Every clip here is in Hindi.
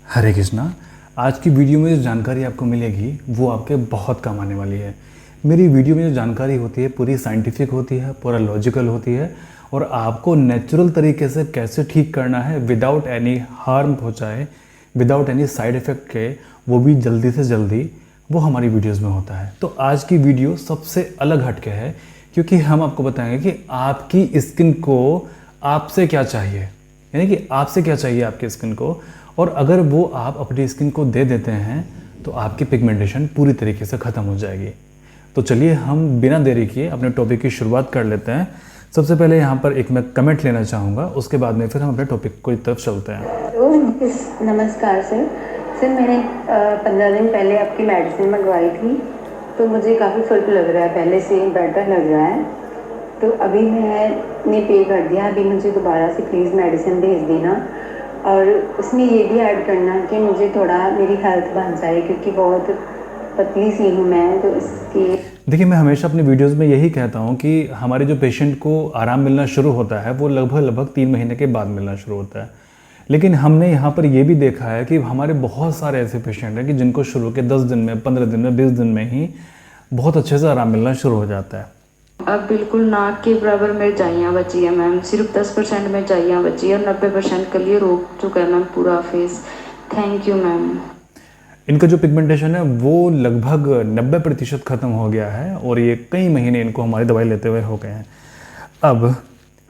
हरे कृष्णा। आज की वीडियो में जो जानकारी आपको मिलेगी वो आपके बहुत काम आने वाली है। मेरी वीडियो में जो जानकारी होती है पूरी साइंटिफिक होती है, पूरा लॉजिकल होती है और आपको नेचुरल तरीके से कैसे ठीक करना है विदाउट एनी हार्म पहुँचाए, विदाउट एनी साइड इफ़ेक्ट के, वो भी जल्दी से जल्दी, वो हमारी वीडियोज़ में होता है। तो आज की वीडियो सबसे अलग हटके है क्योंकि हम आपको बताएंगे कि आपकी स्किन को आपसे क्या चाहिए, यानी कि आपसे क्या चाहिए आपकी स्किन को, और अगर वो आप अपनी स्किन को दे देते हैं तो आपकी पिगमेंटेशन पूरी तरीके से ख़त्म हो जाएगी। तो चलिए हम बिना देरी किए अपने टॉपिक की शुरुआत कर लेते हैं। सबसे पहले यहाँ पर एक मैं कमेंट लेना चाहूँगा, उसके बाद में फिर हम अपने टॉपिक की तरफ चलते हैं। नमस्कार सर। मैंने 15 दिन पहले आपकी मेडिसिन मंगवाई थी तो मुझे काफ़ी फ़र्क लग रहा है, पहले से बेटर लग रहा है। तो अभी मैंने पे कर दिया, अभी मुझे दोबारा से प्लीज़ मेडिसिन भेज देना और उसमें ये भी ऐड करना कि मुझे थोड़ा मेरी हेल्थ बन जाए क्योंकि बहुत पतली सी हूँ मैं, तो इसकी देखिए, मैं हमेशा अपनी वीडियोज़ में यही कहता हूँ कि हमारे जो पेशेंट को आराम मिलना शुरू होता है वो लगभग 3 महीने के बाद मिलना शुरू होता है। लेकिन हमने यहाँ पर ये भी देखा है कि हमारे बहुत सारे ऐसे पेशेंट हैं कि जिनको शुरू के 10 दिन में, 15 दिन में, 20 दिन में ही बहुत अच्छे से आराम मिलना शुरू हो जाता है। अब बिल्कुल नाक के बराबर मिर्चाइयाँ बची है मैम, सिर्फ 10% मिर्चाइयाँ बची है और 90% के लिए रोक चुका है मैम पूरा फेस। Thank you ma'am. इनका जो पिगमेंटेशन है वो लगभग 90% ख़त्म हो गया है और ये कई महीने इनको हमारी दवाई लेते हुए हो गए हैं। अब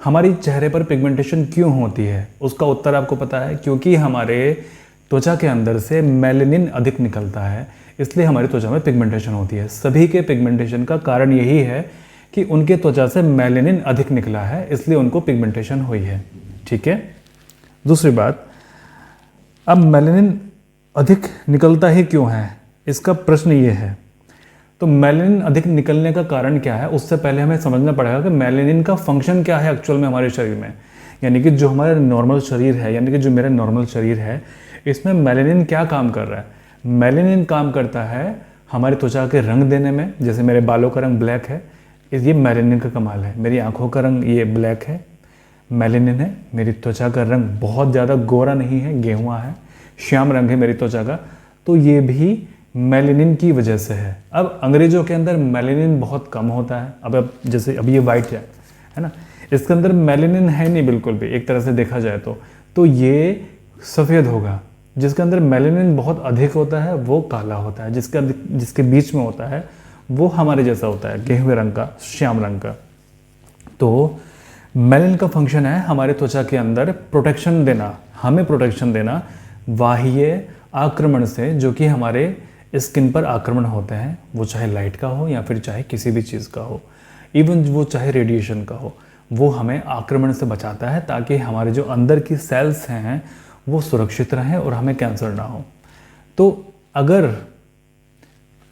हमारी चेहरे पर पिगमेंटेशन क्यों होती है उसका उत्तर आपको पता है, क्योंकि हमारे त्वचा के अंदर से मेलेनिन अधिक निकलता है, इसलिए हमारी त्वचा में पिगमेंटेशन होती है। सभी के पिगमेंटेशन का कारण यही है कि उनके त्वचा से मेलेनिन अधिक निकला है, इसलिए उनको पिगमेंटेशन हुई है। ठीक है। दूसरी बात, अब मेलेनिन अधिक निकलता ही क्यों है, इसका प्रश्न ये है। तो मेलेनिन अधिक निकलने का कारण क्या है, उससे पहले हमें समझना पड़ेगा कि मेलेनिन का फंक्शन क्या है एक्चुअल में हमारे शरीर में। यानी कि जो हमारा नॉर्मल शरीर है, यानी कि जो मेरा नॉर्मल शरीर है, इसमें मेलेनिन क्या काम कर रहा है। मेलेनिन काम करता है हमारी त्वचा के रंग देने में। जैसे मेरे बालों का रंग ब्लैक है, ये मेलेनिन का कमाल है। मेरी आँखों का रंग ये ब्लैक है, मेलेनिन है। मेरी त्वचा का रंग बहुत ज़्यादा गोरा नहीं है, गेहुआ है, श्याम रंग है मेरी त्वचा का, तो ये भी मेलेनिन की वजह से है। अब अंग्रेज़ों के अंदर मेलेनिन बहुत कम होता है। अब जैसे अब ये वाइट है ना, इसके अंदर मेलेनिन है नहीं बिल्कुल भी, एक तरह से देखा जाए तो ये सफ़ेद होगा। जिसके अंदर मेलेनिन बहुत अधिक होता है वो काला होता है, जिसके बीच में होता है वो हमारे जैसा होता है, गेहुए रंग का, श्याम रंग का। तो मेलेनिन का फंक्शन है हमारे त्वचा के अंदर प्रोटेक्शन देना, हमें प्रोटेक्शन देना बाह्य आक्रमण से, जो कि हमारे स्किन पर आक्रमण होते हैं, वो चाहे लाइट का हो या फिर चाहे किसी भी चीज़ का हो, इवन वो चाहे रेडिएशन का हो, वो हमें आक्रमण से बचाता है ताकि हमारे जो अंदर की सेल्स हैं वो सुरक्षित रहें और हमें कैंसर ना हो। तो अगर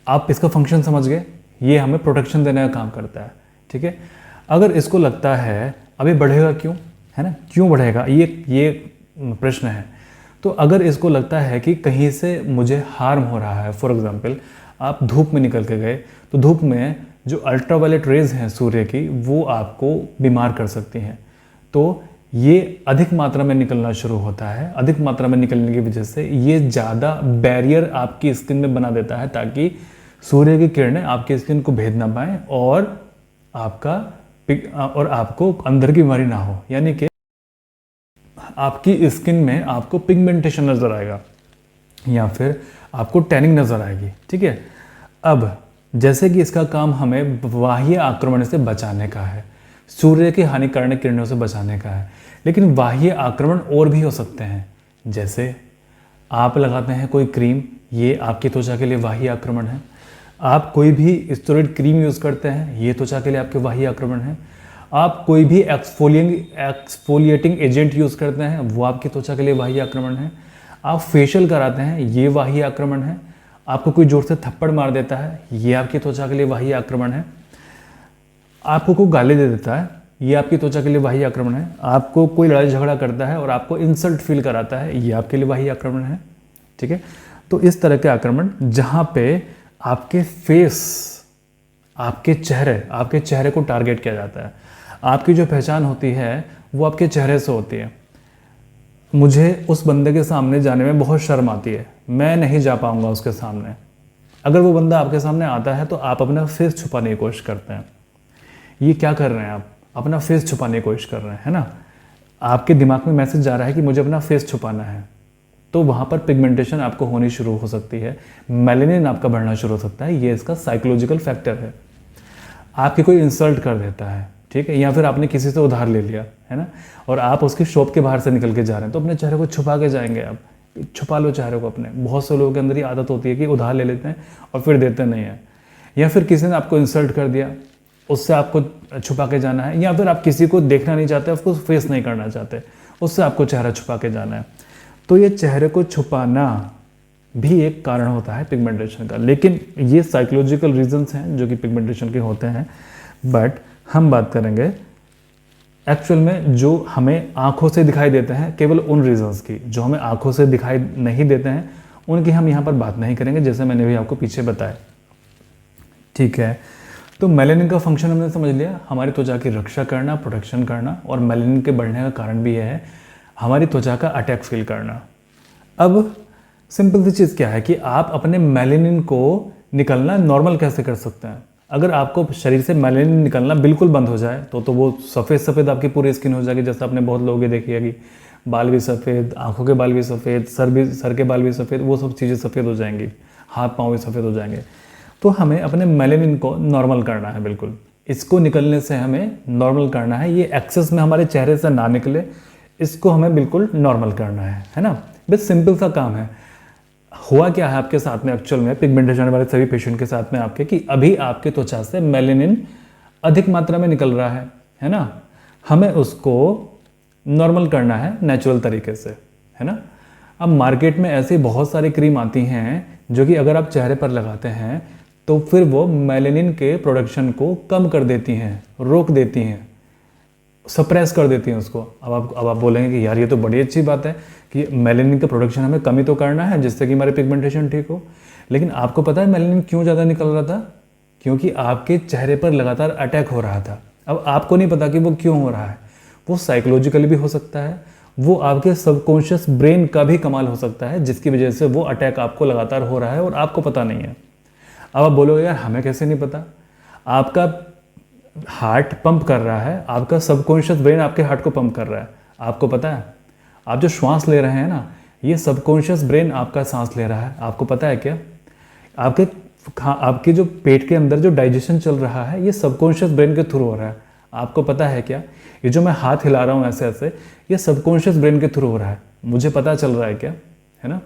आप इसका फंक्शन समझ गए, ये हमें प्रोटेक्शन देने का काम करता है। ठीक है। अगर इसको लगता है अभी बढ़ेगा क्यों, है ना, क्यों बढ़ेगा, ये प्रश्न है। तो अगर इसको लगता है कि कहीं से मुझे हार्म हो रहा है, फॉर एग्जांपल आप धूप में निकल के गए तो धूप में जो अल्ट्रावायलेट रेज हैं सूर्य की, वो आपको बीमार कर सकती हैं। तो ये अधिक मात्रा में निकलना शुरू होता है। अधिक मात्रा में निकलने की वजह से ये ज़्यादा बैरियर आपकी स्किन में बना देता है ताकि सूर्य की किरणें आपकी स्किन को भेद ना पाएँ और आपको अंदर की बीमारी ना हो, यानी कि आपकी स्किन में आपको पिगमेंटेशन नज़र आएगा या फिर आपको टैनिंग नज़र आएगी। ठीक है। अब जैसे कि इसका काम हमें बाह्य आक्रमण से बचाने का है, सूर्य की हानिकारक किरणों से बचाने का है, लेकिन बाह्य आक्रमण और भी हो सकते हैं। जैसे आप लगाते हैं कोई क्रीम, ये आपकी त्वचा के लिए बाह्य आक्रमण है। आप कोई भी स्टेरॉइड क्रीम यूज़ करते हैं, ये त्वचा के लिए आपके बाह्य आक्रमण है। आप कोई भी एक्सफोलिएटिंग एजेंट यूज़ करते हैं, वो आपकी त्वचा के लिए बाह्य आक्रमण है। आप फेशियल कराते हैं, ये बाह्य आक्रमण है। आपको कोई जोर से थप्पड़ मार देता है, ये आपकी त्वचा के लिए बाह्य आक्रमण है। आपको कोई गाली दे देता है, ये आपकी त्वचा के लिए बाह्य आक्रमण है। आपको कोई लड़ाई झगड़ा करता है और आपको इंसल्ट फील कराता है, ये आपके लिए बाह्य आक्रमण है। ठीक है। तो इस तरह के आक्रमण जहाँ पे आपके फेस, आपके चेहरे को टारगेट किया जाता है। आपकी जो पहचान होती है वो आपके चेहरे से होती है। मुझे उस बंदे के सामने जाने में बहुत शर्म आती है, मैं नहीं जा पाऊंगा उसके सामने। अगर वो बंदा आपके सामने आता है तो आप अपना फेस छुपाने की कोशिश करते हैं। ये क्या कर रहे हैं आप? अपना फेस छुपाने की कोशिश कर रहे हैं, है ना। आपके दिमाग में मैसेज जा रहा है कि मुझे अपना फेस छुपाना है, तो वहाँ पर पिगमेंटेशन आपको होनी शुरू हो सकती है, मेलेनिन आपका बढ़ना शुरू हो सकता है। ये इसका साइकोलॉजिकल फैक्टर है। आपकी कोई इंसल्ट कर देता है, ठीक है, या फिर आपने किसी से उधार ले लिया, है ना, और आप उसकी शॉप के बाहर से निकल के जा रहे हैं, तो अपने चेहरे को छुपा के जाएंगे आप। छुपा लो चेहरे को अपने। बहुत से लोगों के अंदर ये आदत होती है कि उधार ले लेते हैं और फिर देते नहीं हैं। या फिर किसी ने आपको इंसल्ट कर दिया, उससे आपको छुपा के जाना है। या फिर आप किसी को देखना नहीं चाहते, उसको फेस नहीं करना चाहते, उससे आपको चेहरा छुपा के जाना है। तो ये चेहरे को छुपाना भी एक कारण होता है पिगमेंटेशन का। लेकिन ये साइकोलॉजिकल रीजंस हैं जो कि पिगमेंटेशन के होते हैं। बट हम बात करेंगे एक्चुअल में जो हमें आंखों से दिखाई देते हैं, केवल उन रीजंस की। जो हमें आंखों से दिखाई नहीं देते हैं उनकी हम यहाँ पर बात नहीं करेंगे, जैसे मैंने भी आपको पीछे बताया, ठीक है। तो मेलेनिन का फंक्शन हमने समझ लिया, हमारी त्वचा की रक्षा करना, प्रोटेक्शन करना। और मेलेनिन के बढ़ने का कारण भी यह है हमारी त्वचा का अटैक फील करना। अब सिंपल सी चीज़ क्या है कि आप अपने मेलेनिन को निकलना नॉर्मल कैसे कर सकते हैं। अगर आपको शरीर से मेलेनिन निकलना बिल्कुल बंद हो जाए तो वो सफ़ेद सफ़ेद आपकी पूरी स्किन हो जाएगी। जैसे आपने बहुत लोगों की देखी है कि बाल भी सफ़ेद, आंखों के बाल भी सफ़ेद, सर के बाल भी सफ़ेद, वो सब चीज़ें सफ़ेद हो जाएंगी, हाथ पाँव भी सफ़ेद हो जाएंगे। तो हमें अपने मेलेनिन को नॉर्मल करना है, बिल्कुल इसको निकलने से हमें नॉर्मल करना है। ये एक्सेस में हमारे चेहरे से ना निकले, इसको हमें बिल्कुल नॉर्मल करना है ना। बस सिंपल सा काम है। हुआ क्या है आपके साथ में एक्चुअल में, पिगमेंटेशन वाले सभी पेशेंट के साथ में आपके, कि अभी आपके त्वचा से मेलेनिन अधिक मात्रा में निकल रहा है ना। हमें उसको नॉर्मल करना है नेचुरल तरीके से, है ना। अब मार्केट में ऐसी बहुत सारी क्रीम आती हैं जो कि अगर आप चेहरे पर लगाते हैं तो फिर वो मेलेनिन के प्रोडक्शन को कम कर देती हैं, रोक देती हैं, सप्रेस कर देती हैं उसको। अब आप बोलेंगे कि यार ये तो बड़ी अच्छी बात है कि मेलेनिन का प्रोडक्शन हमें कमी तो करना है जिससे कि हमारे पिगमेंटेशन ठीक हो। लेकिन आपको पता है मेलेनिन क्यों ज़्यादा निकल रहा था? क्योंकि आपके चेहरे पर लगातार अटैक हो रहा था। अब आपको नहीं पता कि वो क्यों हो रहा है। वो साइकोलॉजिकली भी हो सकता है, वो आपके सबकॉन्शियस ब्रेन का भी कमाल हो सकता है जिसकी वजह से वो अटैक आपको लगातार हो रहा है और आपको पता नहीं है। अब आप बोलोगे यार हमें कैसे नहीं पता? आपका हार्ट पंप कर रहा है, आपका सबकॉन्शियस ब्रेन आपके हार्ट को पंप कर रहा है, आपको पता है। आप जो श्वास ले रहे हैं ना, ये सबकॉन्शियस ब्रेन आपका सांस ले रहा है, आपको पता है क्या? आपके जो पेट के अंदर जो डाइजेशन चल रहा है ये सबकॉन्शियस ब्रेन के थ्रू हो रहा है, आपको पता है क्या? ये जो मैं हाथ हिला रहा हूँ ऐसे ऐसे, ये सबकॉन्शियस ब्रेन के थ्रू हो रहा है, मुझे पता चल रहा है क्या, है ना।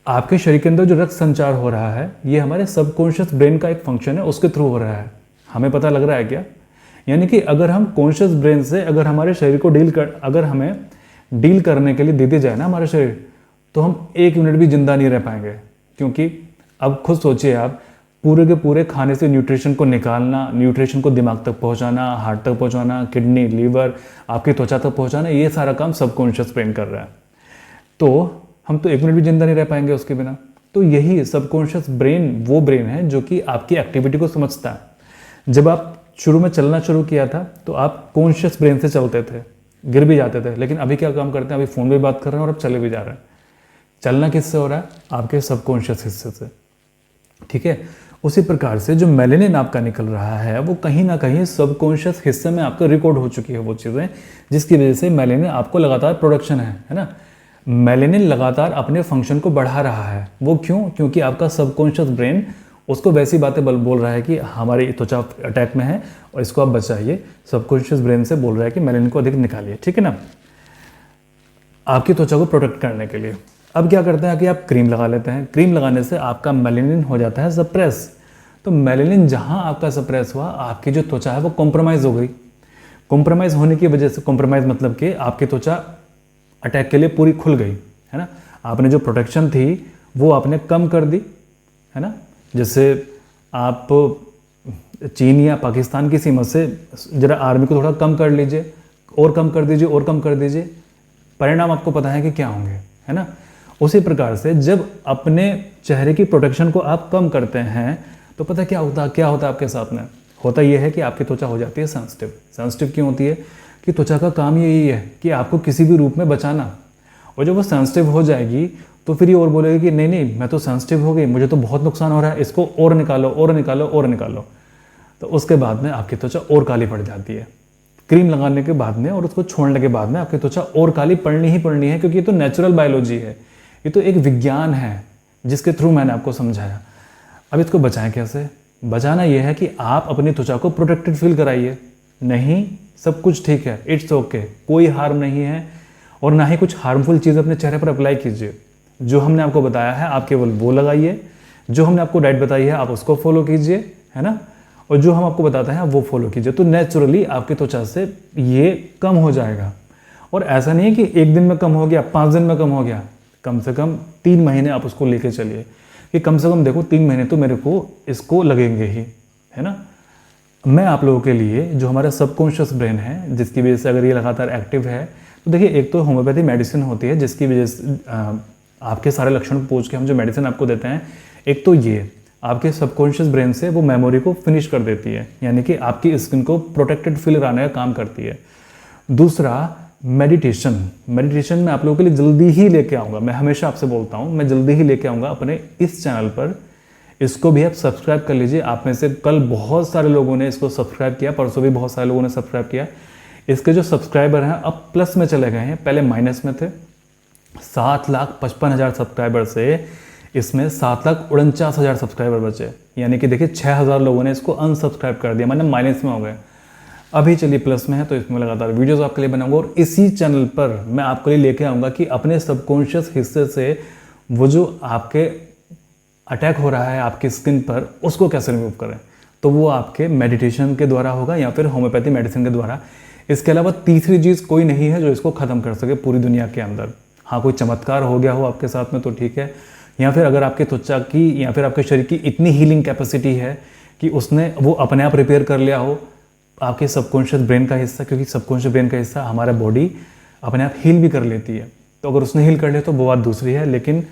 आपके शरीर के अंदर जो रक्त संचार हो रहा है ये हमारे सबकॉन्शियस ब्रेन का एक फंक्शन है, उसके थ्रू हो रहा है, हमें पता लग रहा है क्या? यानी कि अगर हम कॉन्शियस ब्रेन से अगर हमारे शरीर को अगर हमें डील करने के लिए दे दी जाए ना हमारा शरीर, तो हम 1 मिनट भी जिंदा नहीं रह पाएंगे। क्योंकि अब खुद सोचिए आप, पूरे के पूरे खाने से न्यूट्रिशन को निकालना, न्यूट्रिशन को दिमाग तक पहुंचाना, हार्ट तक पहुंचाना, किडनी, लीवर, आपकी त्वचा तक पहुंचाना, ये सारा काम सबकॉन्शियस ब्रेन कर रहा है। तो हम तो 1 मिनट भी जिंदा नहीं रह पाएंगे उसके बिना। तो यही सबकॉन्शियस ब्रेन वो ब्रेन है जो कि आपकी एक्टिविटी को समझता है। जब आप शुरू में चलना शुरू किया था तो आप कॉन्शियस ब्रेन से चलते थे, गिर भी जाते थे, लेकिन अभी क्या काम करते हैं, अभी फ़ोन में बात कर रहे हैं और अब चले भी जा रहे हैं। चलना किससे हो रहा है? आपके सबकॉन्शियस हिस्से से, ठीक है। उसी प्रकार से जो मेलेनिन आपका निकल रहा है वो कहीं ना कहीं सबकॉन्शियस हिस्से में आपका रिकॉर्ड हो चुकी है वो चीज़ें, जिसकी वजह से मेलेनिन आपको लगातार प्रोडक्शन है ना। मेलेनिन लगातार अपने फंक्शन को बढ़ा रहा है। वो क्यों? क्योंकि आपका सबकॉन्शियस ब्रेन उसको वैसी बातें बोल रहा है कि हमारी त्वचा अटैक में है और इसको आप बचाइए। सबकॉन्शियस ब्रेन से बोल रहा है कि मेलेनिन को अधिक निकालिए, ठीक है ना, आपकी त्वचा को प्रोटेक्ट करने के लिए। अब क्या करते हैं कि आप क्रीम लगा लेते हैं। क्रीम लगाने से आपका मेलेनिन हो जाता है सप्रेस। तो मेलेनिन जहाँ आपका सप्रेस हुआ, आपकी जो त्वचा है वो कॉम्प्रोमाइज़ हो गई। कॉम्प्रोमाइज़ होने की वजह से, कॉम्प्रोमाइज़ मतलब कि आपकी त्वचा अटैक के लिए पूरी खुल गई, है ना। आपने जो प्रोटेक्शन थी वो आपने कम कर दी, है ना। जैसे आप चीन या पाकिस्तान की सीमा से जरा आर्मी को थोड़ा कम कर लीजिए, और कम कर दीजिए, और कम कर दीजिए, परिणाम आपको पता है कि क्या होंगे, है ना। उसी प्रकार से जब अपने चेहरे की प्रोटेक्शन को आप कम करते हैं तो पता क्या होता है आपके साथ में? होता यह है कि आपकी त्वचा हो जाती है सेंसिटिव। सेंसिटिव क्यों होती है? कि त्वचा का काम यही है कि आपको किसी भी रूप में बचाना। और जब वो सेंसिटिव हो जाएगी तो फिर ये और बोलेगी कि नहीं नहीं मैं तो सेंसिटिव हो गई, मुझे तो बहुत नुकसान हो रहा है, इसको और निकालो और निकालो और निकालो। तो उसके बाद में आपकी त्वचा और काली पड़ जाती है। क्रीम लगाने के बाद में और उसको छोड़ने के बाद में आपकी त्वचा और काली पड़नी ही पड़नी है, क्योंकि ये तो नेचुरल बायोलॉजी है, ये तो एक विज्ञान है जिसके थ्रू मैंने आपको समझाया। अब इसको बचाएं कैसे? बचाना यह है कि आप अपनी त्वचा को प्रोटेक्टेड फील कराइए। नहीं, सब कुछ ठीक है, इट्स ओके, कोई हार्म नहीं है, और ना ही कुछ हार्मफुल चीज़ अपने चेहरे पर अप्लाई कीजिए। जो हमने आपको बताया है आप केवल वो लगाइए, जो हमने आपको डाइट बताई है आप उसको फॉलो कीजिए, है ना, और जो हम आपको बताते हैं वो फॉलो कीजिए। तो नेचुरली आपकी त्वचा से ये कम हो जाएगा। और ऐसा नहीं है कि एक दिन में कम हो गया, 5 दिन में कम हो गया, कम से कम 3 महीने आप उसको लेके चलिए कि कम से कम देखो 3 महीने तो मेरे को इसको लगेंगे ही, है ना। मैं आप लोगों के लिए जो हमारा सबकॉन्शियस ब्रेन है, जिसकी वजह से अगर ये लगातार एक्टिव है, तो देखिए एक तो होम्योपैथी मेडिसिन होती है जिसकी वजह से आपके सारे लक्षण पूछ के हम जो मेडिसिन आपको देते हैं, एक तो ये आपके सबकॉन्शियस ब्रेन से वो मेमोरी को फिनिश कर देती है, यानी कि आपकी स्किन को प्रोटेक्टेड फील कराने का काम करती है। दूसरा मेडिटेशन मैं आप लोगों के लिए जल्दी ही लेके आऊँगा, मैं हमेशा आपसे बोलता हूँ मैं जल्दी ही लेके आऊँगा अपने इस चैनल पर। इसको भी आप सब्सक्राइब कर लीजिए। आप में से कल बहुत सारे लोगों ने इसको सब्सक्राइब किया, परसों भी बहुत सारे लोगों ने सब्सक्राइब किया। इसके जो सब्सक्राइबर हैं अब प्लस में चले गए हैं, पहले माइनस में थे। 7,55,000 सब्सक्राइबर से इसमें 7,49,000 सब्सक्राइबर बचे, यानी कि देखिए 6,000 लोगों ने इसको अनसब्सक्राइब कर दिया, मतलब माइनस में हो गए। अभी चलिए प्लस में है, तो इसमें लगातार वीडियोस आपके लिए बनाऊंगा और इसी चैनल पर मैं आपके लिए लेके आऊँगा कि अपने सबकॉन्शियस हिस्से से वो जो आपके अटैक हो रहा है आपकी स्किन पर, उसको कैसे रिमूव करें। तो वो आपके मेडिटेशन के द्वारा होगा या फिर होम्योपैथी मेडिसिन के द्वारा। इसके अलावा तीसरी चीज़ कोई नहीं है जो इसको ख़त्म कर सके पूरी दुनिया के अंदर। हाँ, कोई चमत्कार हो गया हो आपके साथ में तो ठीक है, या फिर अगर आपके त्वचा की या फिर आपके शरीर की इतनी हीलिंग कैपेसिटी है कि उसने वो अपने आप रिपेयर कर लिया हो आपके सबकॉन्शियस ब्रेन का हिस्सा, क्योंकि सबकॉन्शियस ब्रेन का हिस्सा हमारा बॉडी अपने आप हील भी कर लेती है। तो अगर उसने हील कर लिया तो वो बात दूसरी है, लेकिन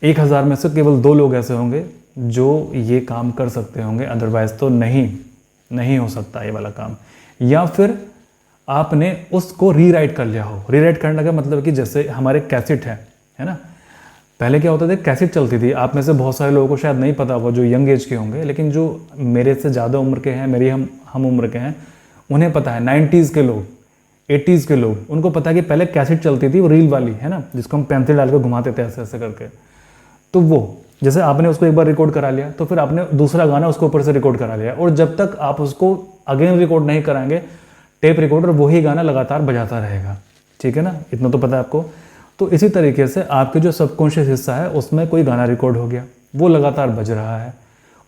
1000 में से केवल 2 लोग ऐसे होंगे जो ये काम कर सकते होंगे, अदरवाइज तो नहीं हो सकता ये वाला काम। या फिर आपने उसको रीराइट कर लिया हो। रीराइट करने का मतलब कि जैसे हमारे कैसेट है ना, पहले क्या होता था, कैसेट चलती थी। आप में से बहुत सारे लोगों को शायद नहीं पता होगा जो यंग एज के होंगे, लेकिन जो मेरे से ज़्यादा उम्र के हैं, मेरी हम उम्र के हैं, उन्हें पता है। 90s के लोग, 80s के लोग, उनको पता है कि पहले कैसेट चलती थी वो रील वाली, है ना, जिसको हम पेंसिल डाल के घुमाते थे ऐसे ऐसे करके। तो वो जैसे आपने उसको एक बार रिकॉर्ड करा लिया तो फिर आपने दूसरा गाना उसको ऊपर से रिकॉर्ड करा लिया, और जब तक आप उसको अगेन रिकॉर्ड नहीं कराएंगे, टेप रिकॉर्डर वही गाना लगातार बजाता रहेगा। ठीक है ना, इतना तो पता है आपको। तो इसी तरीके से आपके जो सबकॉन्शियस हिस्सा है उसमें कोई गाना रिकॉर्ड हो गया, वो लगातार बज रहा है,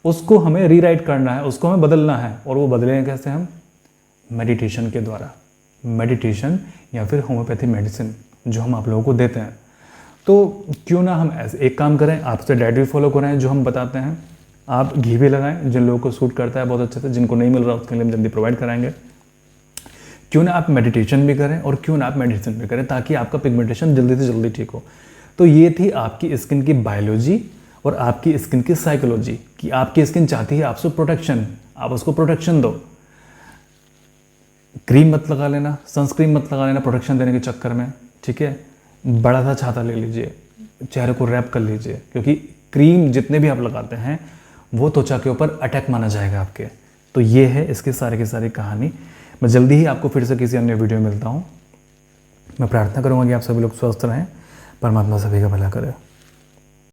उसको हमें रीराइट करना है, उसको हमें बदलना है। और वो बदलेंगे कैसे? हम मेडिटेशन के द्वारा, मेडिटेशन या फिर होम्योपैथी मेडिसिन जो हम आप लोगों को देते हैं। तो क्यों ना हम ऐसे एक काम करें, आपसे डाइट भी फॉलो करें जो हम बताते हैं। आप घी भी लगाएं, जिन लोगों को सूट करता है बहुत अच्छे से, जिनको नहीं मिल रहा उसके लिए हम जल्दी प्रोवाइड कराएंगे। क्यों ना आप मेडिटेशन भी करें और क्यों ना आप मेडिसिन भी करें, ताकि आपका पिगमेंटेशन जल्दी से जल्दी ठीक हो। तो ये थी आपकी स्किन की बायोलॉजी और आपकी स्किन की साइकोलॉजी, कि आपकी स्किन चाहती है आपसे प्रोटेक्शन, आप उसको प्रोटेक्शन दो। क्रीम मत लगा लेना, सनस्क्रीन मत लगा लेना प्रोटेक्शन देने के चक्कर में, ठीक है। बड़ा सा छाता ले लीजिए, चेहरे को रैप कर लीजिए, क्योंकि क्रीम जितने भी आप लगाते हैं वो त्वचा के ऊपर अटैक माना जाएगा आपके। तो ये है इसकी सारी की सारी कहानी। मैं जल्दी ही आपको फिर से किसी अन्य वीडियो में मिलता हूँ। मैं प्रार्थना करूँगा कि आप सभी लोग स्वस्थ रहें, परमात्मा सभी का भला करे।